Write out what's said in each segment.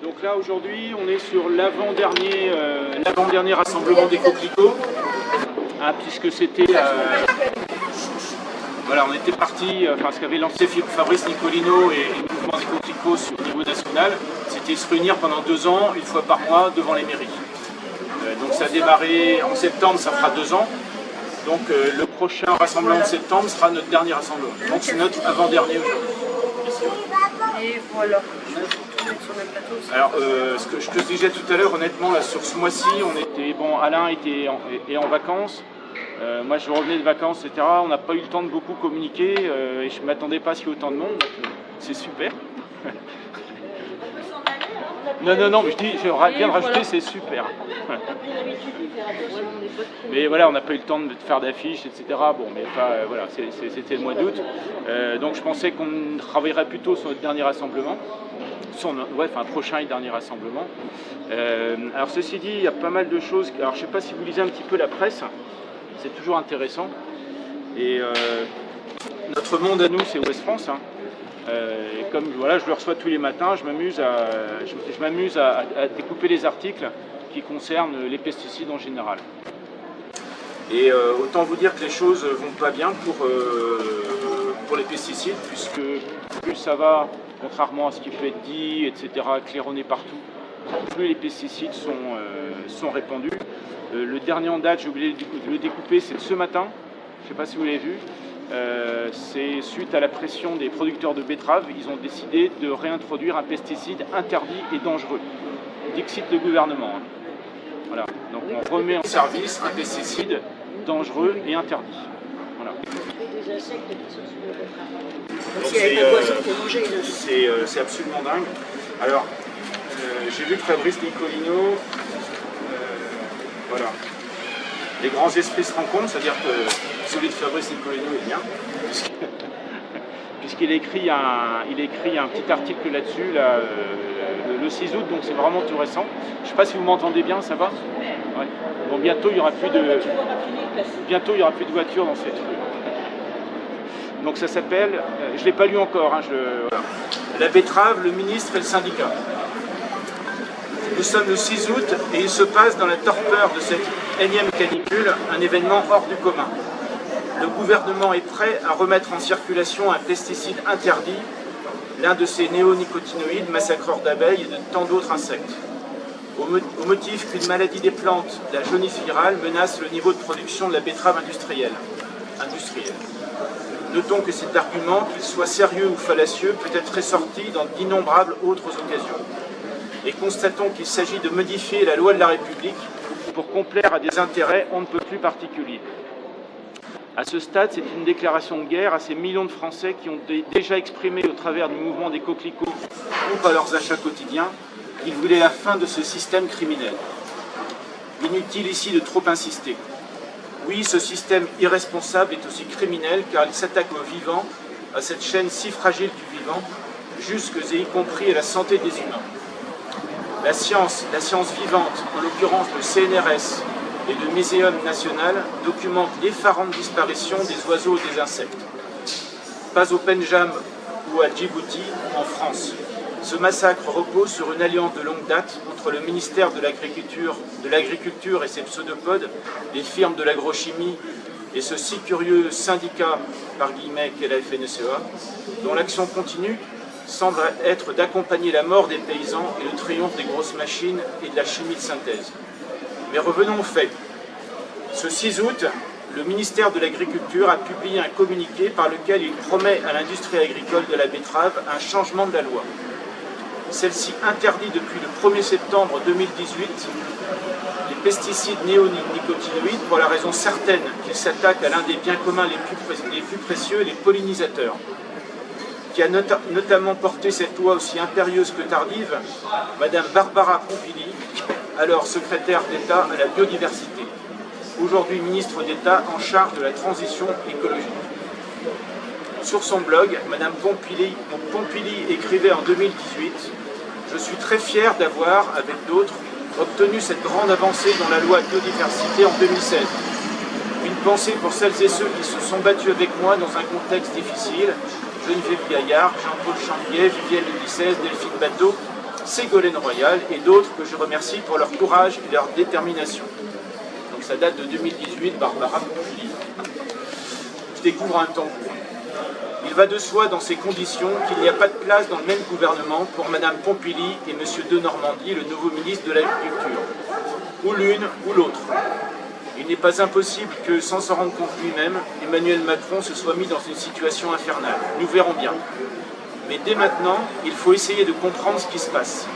Donc là aujourd'hui on est sur l'avant-dernier rassemblement des coquelicots, hein, puisque c'était voilà, on était parti, ce qu'avait lancé Fabrice Nicolino et le mouvement des coquelicots au niveau national, c'était se réunir pendant 2 ans, une fois par mois, devant les mairies. Donc ça a démarré en septembre, ça fera 2 ans. Donc le prochain rassemblement de septembre sera notre dernier rassemblement. Donc c'est notre avant-dernier aujourd'hui. Et voilà, je vais retourner sur le plateau aussi. Alors, ce que je te disais tout à l'heure, honnêtement, là, sur ce mois-ci, Alain était en vacances. Moi, je revenais de vacances, etc. On n'a pas eu le temps de beaucoup communiquer et je ne m'attendais pas à ce qu'il y ait autant de monde. C'est super. Non, mais je viens de rajouter, c'est super. Mais voilà, on n'a pas eu le temps de faire d'affiches, etc. Bon, mais voilà, c'était le mois d'août. Donc je pensais qu'on travaillerait plutôt sur notre dernier rassemblement. Prochain et dernier rassemblement. Alors ceci dit, il y a pas mal de choses. Alors je ne sais pas si vous lisez un petit peu la presse, c'est toujours intéressant. Et notre monde à nous, c'est Ouest France. Hein. Et comme voilà, je le reçois tous les matins, je m'amuse à découper les articles qui concernent les pesticides en général. Et autant vous dire que les choses vont pas bien pour les pesticides, puisque plus ça va, contrairement à ce qui peut être dit, etc., claironné partout, plus les pesticides sont répandus. Le dernier en date, j'ai oublié de le découper, c'est de ce matin, je ne sais pas si vous l'avez vu. C'est suite à la pression des producteurs de betteraves, ils ont décidé de réintroduire un pesticide interdit et dangereux. Dixit le gouvernement. Hein. Voilà. Donc on remet en service un pesticide dangereux et interdit. Voilà. C'est absolument dingue. Alors, j'ai vu que Fabrice Nicolino, voilà. Les grands esprits se rencontrent, c'est-à-dire que celui de Fabrice Nicolino est bien, puisqu'il écrit un petit article là-dessus, le 6 août, donc c'est vraiment tout récent. Je ne sais pas si vous m'entendez bien, ça va ouais. Bon, bientôt il n'y aura plus de voitures dans cette rue. Donc ça s'appelle, je ne l'ai pas lu encore, hein, voilà. La betterave, le ministre et le syndicat. Nous sommes le 6 août et il se passe dans la torpeur de cette énième canicule un événement hors du commun. Le gouvernement est prêt à remettre en circulation un pesticide interdit, l'un de ces néonicotinoïdes massacreurs d'abeilles et de tant d'autres insectes. Au motif qu'une maladie des plantes, la jaunisse virale, menace le niveau de production de la betterave industrielle. Notons que cet argument, qu'il soit sérieux ou fallacieux, peut être ressorti dans d'innombrables autres occasions. Et constatons qu'il s'agit de modifier la loi de la République pour complaire à des intérêts on ne peut plus particuliers. À ce stade, c'est une déclaration de guerre à ces millions de Français qui ont déjà exprimé au travers du mouvement des coquelicots ou par leurs achats quotidiens qu'ils voulaient la fin de ce système criminel. Inutile ici de trop insister. Oui, ce système irresponsable est aussi criminel car il s'attaque aux vivants, à cette chaîne si fragile du vivant, jusque et y compris à la santé des humains. La science vivante, en l'occurrence le CNRS et le Muséum national, documente l'effarante disparition des oiseaux et des insectes. Pas au Pendjab ou à Djibouti, en France. Ce massacre repose sur une alliance de longue date entre le ministère de l'Agriculture et ses pseudopodes, les firmes de l'agrochimie et ce si curieux syndicat, par guillemets, qu'est la FNSEA, dont l'action continue semble être d'accompagner la mort des paysans et le triomphe des grosses machines et de la chimie de synthèse. Mais revenons aux faits. Ce 6 août, le ministère de l'Agriculture a publié un communiqué par lequel il promet à l'industrie agricole de la betterave un changement de la loi. Celle-ci interdit depuis le 1er septembre 2018 les pesticides néonicotinoïdes pour la raison certaine qu'ils s'attaquent à l'un des biens communs les plus précieux, les pollinisateurs. Qui a notamment porté cette loi aussi impérieuse que tardive, Madame Barbara Pompili, alors secrétaire d'État à la biodiversité, aujourd'hui ministre d'État en charge de la transition écologique. Sur son blog, Madame Pompili écrivait en 2018 « Je suis très fier d'avoir, avec d'autres, obtenu cette grande avancée dans la loi biodiversité en 2016. Une pensée pour celles et ceux qui se sont battus avec moi dans un contexte difficile, Geneviève Gaillard, Jean-Paul Changuet, Vivienne Ulyssès, Delphine Bateau, Ségolène Royal et d'autres que je remercie pour leur courage et leur détermination. Donc ça date de 2018, Barbara Pompili. Je découvre un temps court. Il va de soi dans ces conditions qu'il n'y a pas de place dans le même gouvernement pour Mme Pompili et M. Denormandie, le nouveau ministre de l'Agriculture. Ou l'une ou l'autre. Il n'est pas impossible que, sans s'en rendre compte lui-même, Emmanuel Macron se soit mis dans une situation infernale. Nous verrons bien. Mais dès maintenant, il faut essayer de comprendre ce qui se passe.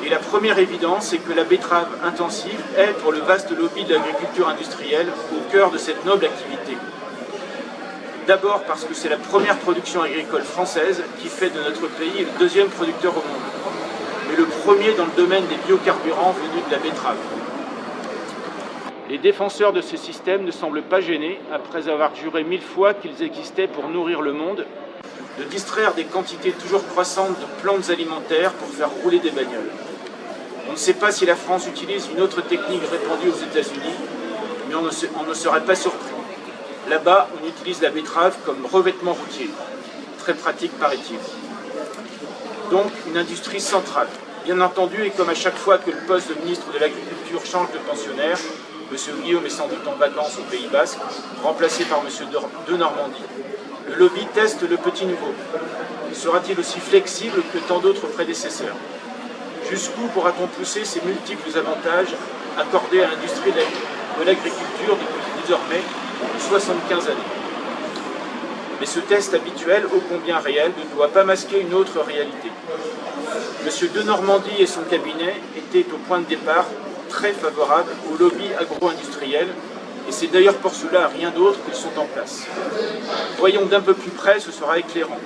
Et la première évidence, c'est que la betterave intensive est, pour le vaste lobby de l'agriculture industrielle, au cœur de cette noble activité. D'abord parce que c'est la première production agricole française qui fait de notre pays le deuxième producteur au monde, mais le premier dans le domaine des biocarburants venus de la betterave. Les défenseurs de ce système ne semblent pas gênés, après avoir juré 1000 fois qu'ils existaient pour nourrir le monde, de distraire des quantités toujours croissantes de plantes alimentaires pour faire rouler des bagnoles. On ne sait pas si la France utilise une autre technique répandue aux États-Unis, mais on ne serait pas surpris. Là-bas, on utilise la betterave comme revêtement routier. Très pratique, paraît-il. Donc, une industrie centrale. Bien entendu, et comme à chaque fois que le poste de ministre de l'Agriculture change de pensionnaire, M. Guillaume est sans doute en vacances au Pays Basque, remplacé par M. Denormandie. Le lobby teste le petit nouveau. Sera-t-il aussi flexible que tant d'autres prédécesseurs? Jusqu'où pourra-t-on pousser ces multiples avantages accordés à l'industrie de l'agriculture depuis désormais 75 années. Mais ce test habituel, ô combien réel, ne doit pas masquer une autre réalité. M. Denormandie et son cabinet étaient au point de départ très favorables au lobby agro-industriel, et c'est d'ailleurs pour cela rien d'autre qu'ils sont en place. Voyons d'un peu plus près, ce sera éclairant.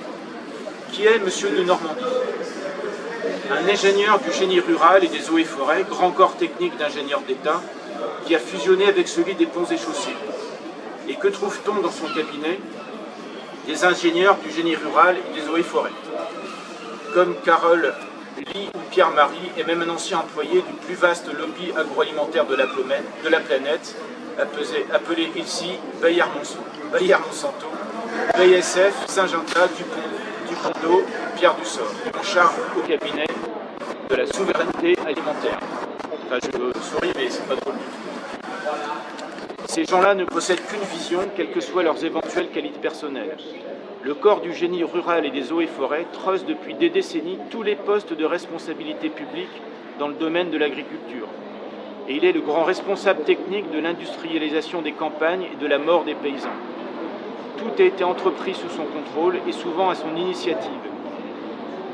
Qui est M. Denormandie? Un ingénieur du génie rural et des eaux et forêts, grand corps technique d'ingénieur d'État, qui a fusionné avec celui des ponts et chaussées. Et que trouve-t-on dans son cabinet? Des ingénieurs du génie rural et des eaux et forêts, comme Carole Lee ou Pierre-Marie, et même un ancien employé du plus vaste lobby agroalimentaire de la planète, appelé ici Bayer-Monsanto, BASF, Syngenta, Dupont d'Eau, Pierre Dussort, en charge au cabinet de la souveraineté alimentaire. Enfin, je souris, mais c'est pas trop le but. Ces gens-là ne possèdent qu'une vision, quelles que soient leurs éventuelles qualités personnelles. Le corps du génie rural et des eaux et forêts creuse depuis des décennies tous les postes de responsabilité publique dans le domaine de l'agriculture. Et il est le grand responsable technique de l'industrialisation des campagnes et de la mort des paysans. Tout a été entrepris sous son contrôle et souvent à son initiative.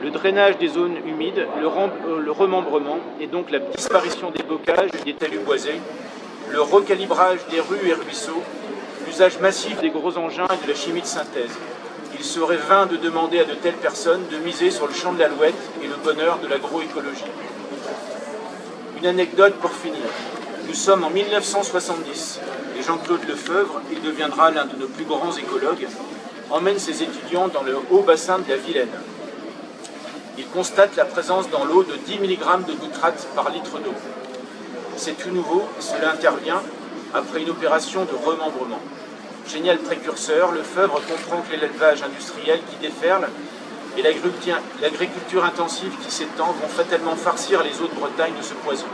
Le drainage des zones humides, le remembrement et donc la disparition des bocages et des talus boisés, le recalibrage des rues et ruisseaux, l'usage massif des gros engins et de la chimie de synthèse. Il serait vain de demander à de telles personnes de miser sur le champ de l'alouette et le bonheur de l'agroécologie. Une anecdote pour finir. Nous sommes en 1970 et Jean-Claude Lefebvre, il deviendra l'un de nos plus grands écologues, emmène ses étudiants dans le haut bassin de la Vilaine. Il constate la présence dans l'eau de 10 mg de nitrate par litre d'eau. C'est tout nouveau et cela intervient après une opération de remembrement. Génial précurseur, Lefebvre comprend que l'élevage industriel qui déferle et l'agriculture intensive qui s'étend vont fatalement farcir les eaux de Bretagne de ce poison.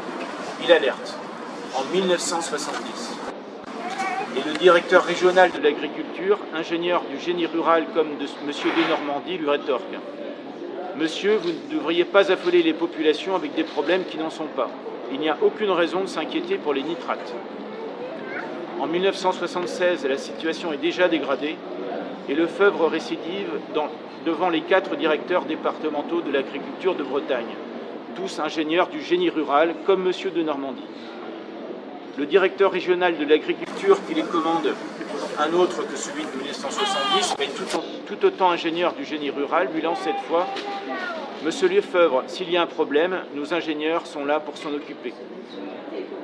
Il alerte. En 1970. Et le directeur régional de l'agriculture, ingénieur du génie rural comme de M. Denormandie, lui rétorque. Monsieur, vous ne devriez pas affoler les populations avec des problèmes qui n'en sont pas. Il n'y a aucune raison de s'inquiéter pour les nitrates. En 1976, la situation est déjà dégradée et Lefebvre récidive devant les 4 directeurs départementaux de l'agriculture de Bretagne, tous ingénieurs du génie rural comme M. Denormandie. Le directeur régional de l'agriculture qui les commande, un autre que celui de 1970, mais tout autant ingénieur du génie rural, lui lance cette fois « Monsieur Lefebvre, s'il y a un problème, nos ingénieurs sont là pour s'en occuper. »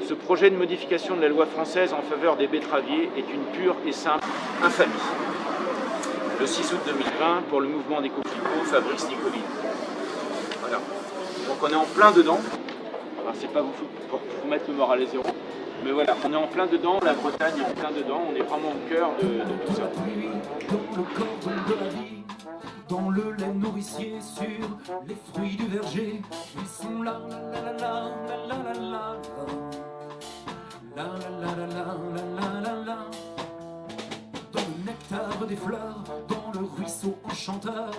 Ce projet de modification de la loi française en faveur des betteraviers est une pure et simple infamie. Le 6 août 2020, pour le mouvement des coquelicots, Fabrice Nicoline. Voilà. Donc on est en plein dedans. Alors c'est pas pour vous mettre le moral à zéro, mais voilà, on est en plein dedans, la Bretagne est plein dedans, on est vraiment au cœur de tout ça. Dans le lait nourricier sur les fruits du verger, ils sont là, la la la la la la la la la la la la la. Dans le nectar des fleurs, dans le ruisseau enchanteur,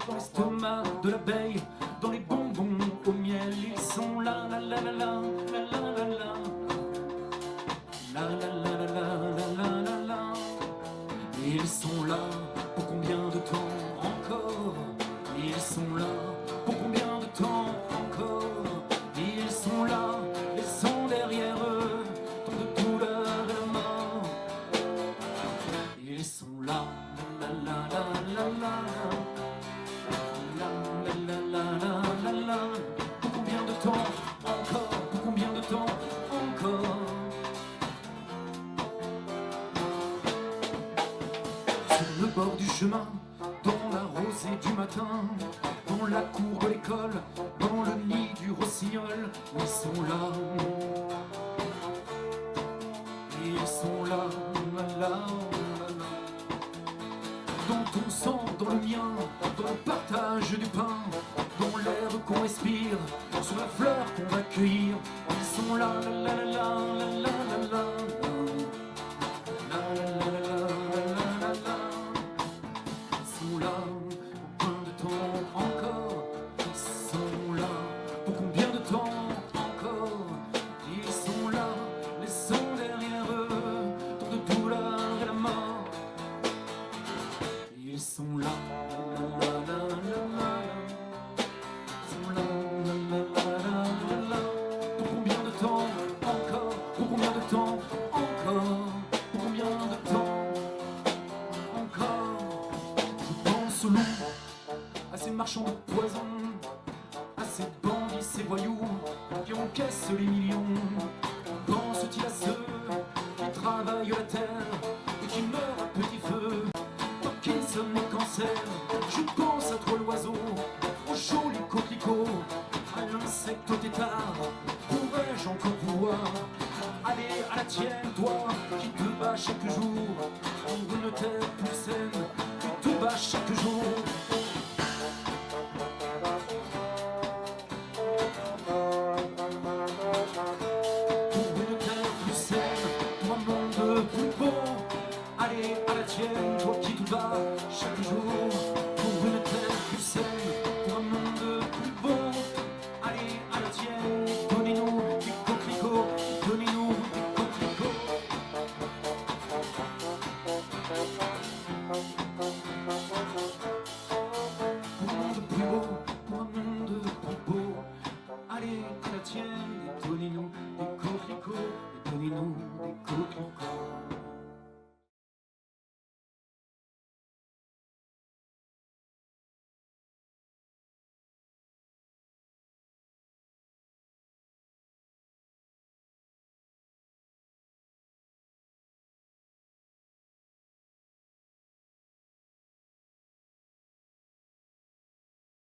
dans l'estomac de l'abeille, dans les bonbons au miel, ils sont là, la la la la la la la la la la la la la la la. Ils sont là, pour combien de temps encore? Ils sont là, pour combien de temps encore? Ils sont là, laissant derrière eux tant de douleur et de mort. Ils sont là, la la la la la la la la la la la. Pour combien de temps encore? Pour combien de temps encore? Sur le bord du chemin, dans la rosée du matin, dans la cour de l'école, dans le nid du rossignol, ils sont là. Ils sont là, là, là. Dans ton sang, dans le mien, dans le partage du pain, dans l'air qu'on respire, sur la fleur qu'on va cueillir, ils sont là, la la la la la la la la. Ils sont là, la la la la la. Ils sont là, la la la la la. Pour combien de temps encore? Pour combien de temps encore? Pour combien de temps encore? Je pense aux loups, à ces marchands de poison, à ces bandits, ces voyous qui encaissent les millions. Pense-t-il à ceux qui travaillent la terre et qui meurent à petit feu? Parkinson et cancer, je pense à toi l'oiseau, au joli coquelicot, à l'insecte au tétard. Pourrais-je encore pouvoir aller à la tienne, toi qui te bats chaque jour pour une terre plus saine, tu te bats chaque jour. Allez à la tienne, toi qui te bats chaque jour pour une terre plus saine, pour un monde plus beau. Allez à la tienne, donnez-nous des coquelicots, donnez-nous des coquelicots. Pour un monde plus beau, pour un monde plus beau. Allez à la tienne, donnez-nous des coquelicots, donnez-nous des coquelicots.